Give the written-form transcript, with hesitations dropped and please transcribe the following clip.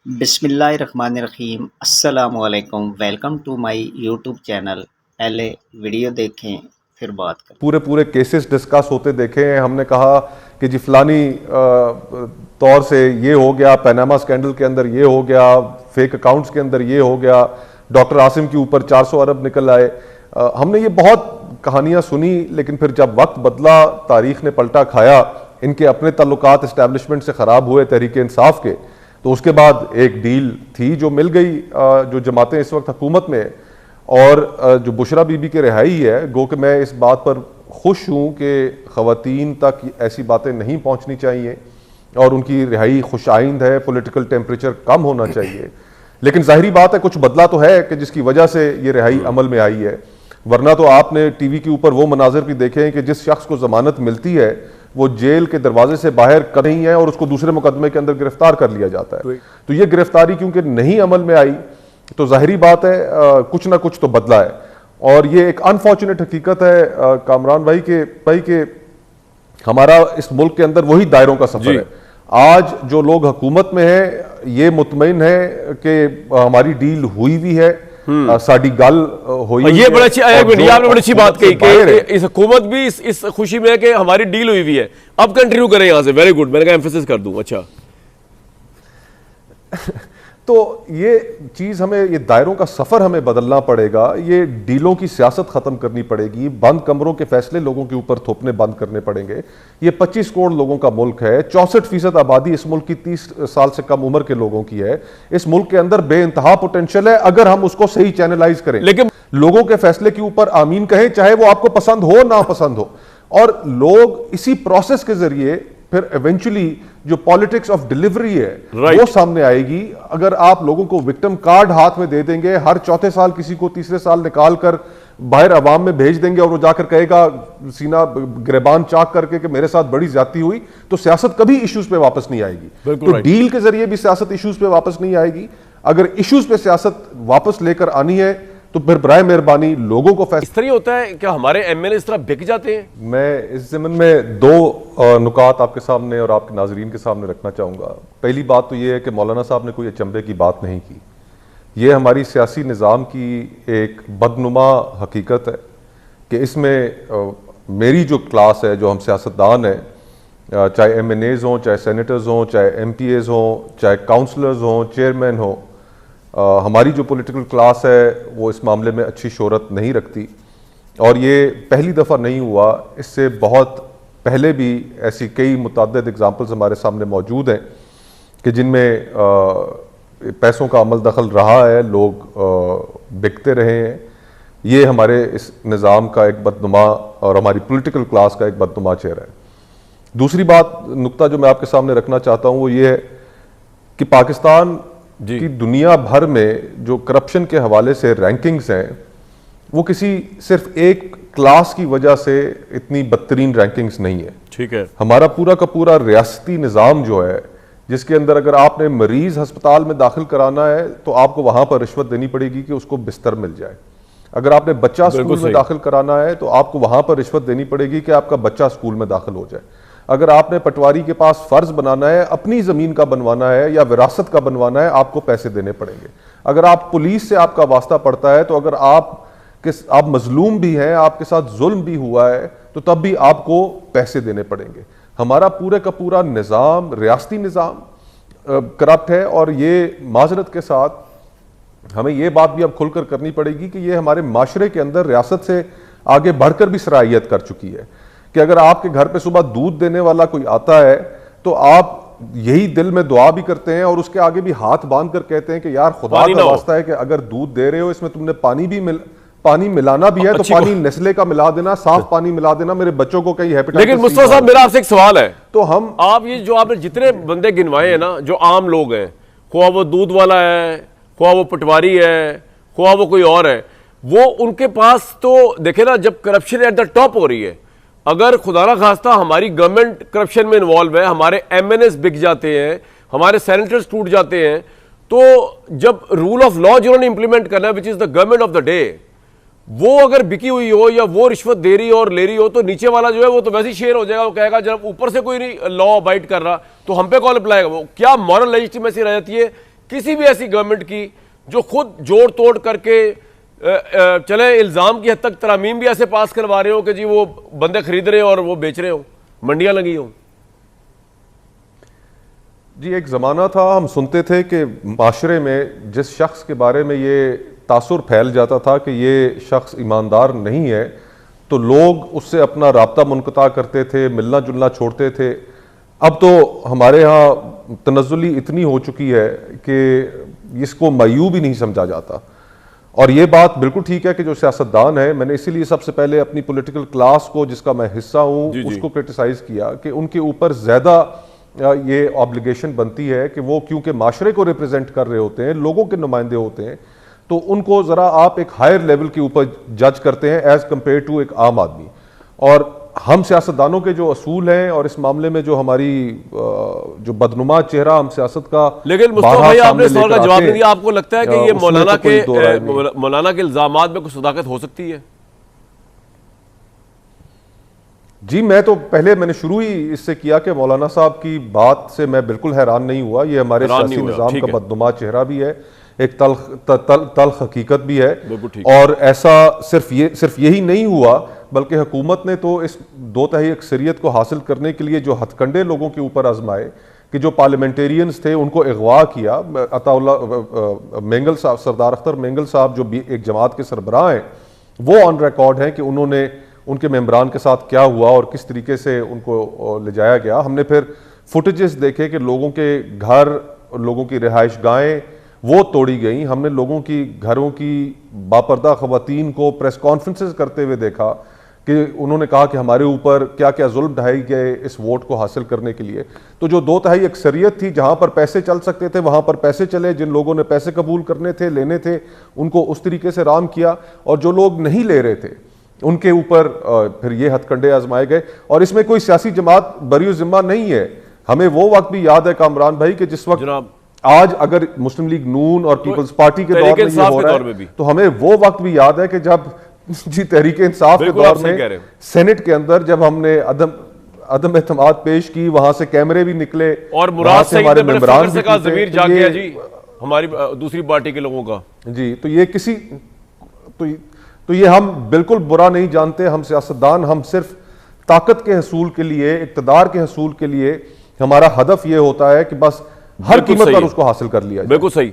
बिस्मिल्लाहिर्रहमानिर्रहीम अस्सलामुअलैकुम। Welcome to my YouTube channel. पहले वीडियो देखें फिर बात करें। पूरे पूरे केसेस डिस्कस होते देखे हैं। हमने कहा कि जी फलानी तौर से ये हो गया, पैनामा स्कैंडल के अंदर ये हो गया, फेक अकाउंट्स के अंदर ये हो गया, डॉक्टर आसिम के ऊपर 400 अरब निकल आए। हमने ये बहुत कहानियां सुनी, लेकिन फिर जब वक्त बदला, तारीख ने पलटा खाया, इनके अपने ताल्लुकात इस्टेब्लिशमेंट से ख़राब हुए तहरीक इंसाफ के, तो उसके बाद एक डील थी जो मिल गई, जो जमातें इस वक्त हुकूमत में है। और जो बुशरा बीबी की रिहाई है, गो कि मैं इस बात पर खुश हूँ कि ख़वातीन तक ऐसी बातें नहीं पहुँचनी चाहिए और उनकी रिहाई खुश आइंद है, पॉलिटिकल टेम्परेचर कम होना चाहिए। लेकिन जाहिरी बात है कुछ बदला तो है कि जिसकी वजह से ये रिहाई अमल में आई है। वरना तो आपने टीवी के ऊपर वो मनाजिर भी देखे हैं कि जिस शख्स को जमानत मिलती है वो जेल के दरवाजे से बाहर कर नहीं है और उसको दूसरे मुकदमे के अंदर गिरफ्तार कर लिया जाता है। तो ये गिरफ्तारी क्योंकि नहीं अमल में आई, तो जाहिरी बात है कुछ ना कुछ तो बदला है। और ये एक अनफॉर्चुनेट हकीकत है कामरान भाई के हमारा इस मुल्क के अंदर वही दायरों का सफर है। आज जो लोग हुकूमत में है ये मुतमईन है कि हमारी डील हुई भी है, साड़ी गल हुई। ये बड़ी अच्छी आपने बड़ी अच्छी बात कही कि इस हुकूमत भी इस खुशी में है कि हमारी डील हुई भी है। अब कंटिन्यू करें यहां से। वेरी गुड, मैंने कहा एम्फेसिस कर दूं। अच्छा तो ये चीज हमें, ये दायरों का सफर हमें बदलना पड़ेगा। ये डीलों की सियासत खत्म करनी पड़ेगी। बंद कमरों के फैसले लोगों के ऊपर थोपने बंद करने पड़ेंगे। ये 25 करोड़ लोगों का मुल्क है। 64% आबादी इस मुल्क की 30 साल से कम उम्र के लोगों की है। इस मुल्क के अंदर बेइंतहा पोटेंशियल है अगर हम उसको सही चैनलाइज करें। लेकिन लोगों के फैसले के ऊपर आमीन कहें, चाहे वो आपको पसंद हो ना पसंद हो। और लोग इसी प्रोसेस के जरिए फिर इवेंचुअली जो पॉलिटिक्स ऑफ डिलीवरी है वो सामने आएगी। अगर आप लोगों को विक्टिम कार्ड हाथ में दे देंगे, हर चौथे साल किसी को तीसरे साल निकाल कर बाहर अवाम में भेज देंगे और वो जाकर कहेगा सीना गिरबान चाक करके कि मेरे साथ बड़ी ज्यादती हुई, तो सियासत कभी इश्यूज पे वापस नहीं आएगी। तो डील के जरिए भी सियासत इश्यूज पे वापस नहीं आएगी। अगर इश्यूज पे सियासत वापस लेकर आनी है तो फिर बराए मेहरबानी लोगों को इस तरह होता है क्या हमारे एमएलए इस तरह बिक जाते हैं? मैं इस ज़मन में दो नुकात आपके सामने और आपके नाजरीन के सामने रखना चाहूँगा। पहली बात तो ये है कि मौलाना साहब ने कोई अचंभे की बात नहीं की। ये हमारी सियासी निज़ाम की एक बदनुमा हकीकत है कि इसमें मेरी जो क्लास है, जो हम सियासतदान हैं, चाहे MNAs हों, चाहे सेनेटर्स हों, चाहे MPAs हों, चाहे काउंसलर्स हों, चेयरमैन हों, हमारी जो पॉलिटिकल क्लास है वो इस मामले में अच्छी शोहरत नहीं रखती। और ये पहली दफ़ा नहीं हुआ, इससे बहुत पहले भी ऐसी कई मुतअद्दिद एग्जाम्पल्स हमारे सामने मौजूद हैं कि जिनमें पैसों का अमल दखल रहा है, लोग बिकते रहे हैं। ये हमारे इस निज़ाम का एक बदनुमा और हमारी पॉलिटिकल क्लास का एक बदनुमा चेहरा है। दूसरी बात, नुक्ता जो मैं आपके सामने रखना चाहता हूँ वो ये है कि पाकिस्तान कि दुनिया भर में जो करप्शन के हवाले से रैंकिंग्स हैं वो किसी सिर्फ एक क्लास की वजह से इतनी बदतरीन रैंकिंग्स नहीं है। ठीक है, हमारा पूरा का पूरा रियासती निज़ाम जो है, जिसके अंदर अगर आपने मरीज अस्पताल में दाखिल कराना है तो आपको वहां पर रिश्वत देनी पड़ेगी कि उसको बिस्तर मिल जाए। अगर आपने बच्चा स्कूल में दाखिल कराना है तो आपको वहां पर रिश्वत देनी पड़ेगी कि आपका बच्चा स्कूल में दाखिल हो जाए। अगर आपने पटवारी के पास फर्ज बनाना है, अपनी जमीन का बनवाना है या विरासत का बनवाना है, आपको पैसे देने पड़ेंगे। अगर आप पुलिस से आपका वास्ता पड़ता है तो अगर आप मजलूम भी हैं, आपके साथ जुल्म भी हुआ है, तो तब भी आपको पैसे देने पड़ेंगे। हमारा पूरे का पूरा निज़ाम, रियासती निज़ाम करप्ट है। और ये माजरत के साथ हमें ये बात भी अब खुलकर करनी पड़ेगी कि ये हमारे माशरे के अंदर रियासत से आगे बढ़कर भी सराहियत कर चुकी है कि अगर आपके घर पे सुबह दूध देने वाला कोई आता है तो आप यही दिल में दुआ भी करते हैं और उसके आगे भी हाथ बांध कर कहते हैं कि यार खुदा का वास्ता है कि अगर दूध दे रहे हो इसमें तुमने पानी मिलाना भी है तो पानी नेस्ले का मिला देना, साफ पानी मिला देना, मेरे बच्चों को कहीं हेपेटाइटिस। लेकिन मुस्तफा साहब, मेरा आपसे एक सवाल है। तो आप ये जो आपने जितने बंदे गिनवाए हैं ना, जो आम लोग हैं, ख्वाह वो दूध वाला है, ख्वाह वो पटवारी है, ख्वाह वो कोई और है, वो उनके पास तो देखे ना, जब करप्शन एट द टॉप हो रही है, अगर खुदा ना खास्ता हमारी गवर्नमेंट करप्शन में इन्वॉल्व है, हमारे MNAs बिक जाते हैं, हमारे सेनेटर्स टूट जाते हैं, तो जब रूल ऑफ लॉ जिन्होंने इंप्लीमेंट करना है, which is the government of the day, वो अगर बिकी हुई हो या वो रिश्वत दे रही हो और ले रही हो, तो नीचे वाला जो है वो तो वैसे ही शेर हो जाएगा। वो कहेगा जब ऊपर से कोई नहीं लॉ अबाइड कर रहा तो हम पे कौन अप्लाई? वो क्या मॉरल लेजिटिमेसी रह जाती है किसी भी ऐसी गवर्नमेंट की जो खुद जोड़ तोड़ करके चले, इल्जाम की हद तक तरामीम भी ऐसे पास करवा रहे हो कि जी वो बंदे खरीद रहे हो और वो बेच रहे हो, मंडियां लगी हो। जी, एक ज़माना था, हम सुनते थे कि माशरे में जिस शख्स के बारे में ये तासुर फैल जाता था कि ये शख्स ईमानदार नहीं है, तो लोग उससे अपना राब्ता मुनक़ता करते थे, मिलना जुलना छोड़ते थे। अब तो हमारे यहाँ तनज़्ज़ुली इतनी हो चुकी है कि इसको मायूब ही नहीं समझा जाता। और ये बात बिल्कुल ठीक है कि जो सियासतदान है, मैंने इसीलिए सबसे पहले अपनी पॉलिटिकल क्लास को, जिसका मैं हिस्सा हूँ, उसको क्रिटिसाइज़ किया कि उनके ऊपर ज़्यादा ये ऑब्लिगेशन बनती है कि वो क्योंकि माशरे को रिप्रेजेंट कर रहे होते हैं, लोगों के नुमाइंदे होते हैं, तो उनको ज़रा आप एक हायर लेवल के ऊपर जज करते हैं एज़ कम्पेयर टू एक आम आदमी। और हम सियासतदानों के जो असूल हैं और इस मामले में जो हमारी जो बदनुमा चेहरा हम सियासत का, लेकिन मुस्तफा भाई आपने सवाल का जवाब नहीं दिया। आपको लगता है कि ये मौलाना के इल्जामात में कुछ सदाकत हो सकती है? जी, मैं तो मैंने शुरू ही इससे किया कि मौलाना साहब की बात से मैं बिल्कुल हैरान नहीं हुआ। ये हमारे सियासी निज़ाम का बदनुमा चेहरा भी है, एक तल्ख हकीकत भी है। और ऐसा सिर्फ यही नहीं हुआ, बल्कि हुकूमत ने तो इस 2/3 अक्सरियत को हासिल करने के लिए जो हथकंडे लोगों के ऊपर आजमाए कि जो पार्लियामेंटेरियंस थे उनको अगवा किया। अताउल्लाह मेंगल साहब, सरदार अख्तर मेंगल साहब जो भी एक जमात के सरबराह हैं, वो ऑन रिकॉर्ड हैं कि उन्होंने उनके मेंबरान के साथ क्या हुआ और किस तरीके से उनको ले जाया गया। हमने फिर फुटेजेस देखे कि लोगों के घर, लोगों की रिहाइश गाहें वो तोड़ी गई। हमने लोगों की घरों की बापर्दा ख़वातीन को प्रेस कॉन्फ्रेंसेस करते हुए देखा कि उन्होंने कहा कि हमारे ऊपर क्या क्या जुल्म ढाए गए इस वोट को हासिल करने के लिए। तो जो 2/3 अक्सरियत थी, जहां पर पैसे चल सकते थे वहां पर पैसे चले, जिन लोगों ने पैसे कबूल करने थे, लेने थे, उनको उस तरीके से राम किया, और जो लोग नहीं ले रहे थे उनके ऊपर फिर ये हथकंडे आजमाए गए। और इसमें कोई सियासी जमात बरी जिम्मा नहीं है। हमें वो वक्त भी याद है कामरान भाई कि जिस वक्त आज अगर मुस्लिम लीग नून और पीपल्स पार्टी के दौर में ये हो रहा है, तो हमें वो वक्त भी याद है कि जब जी तहरीक इंसाफ के दौर में सेनेट के अंदर जब हमने अदम एतमाद पेश की, वहां से कैमरे भी निकले और मुराद से हमारे मेंबरान भी ज़मीर जाग गया जी हमारी दूसरी पार्टी के लोगों का। जी, तो ये किसी तो ये हम बिल्कुल बुरा नहीं जानते। हम सियासतदान, हम सिर्फ ताकत के हसूल के लिए, इक़्तिदार के हसूल के लिए हमारा हदफ ये होता है कि बस हर कीमत पर उसको हासिल कर लिया जाए। बिल्कुल सही।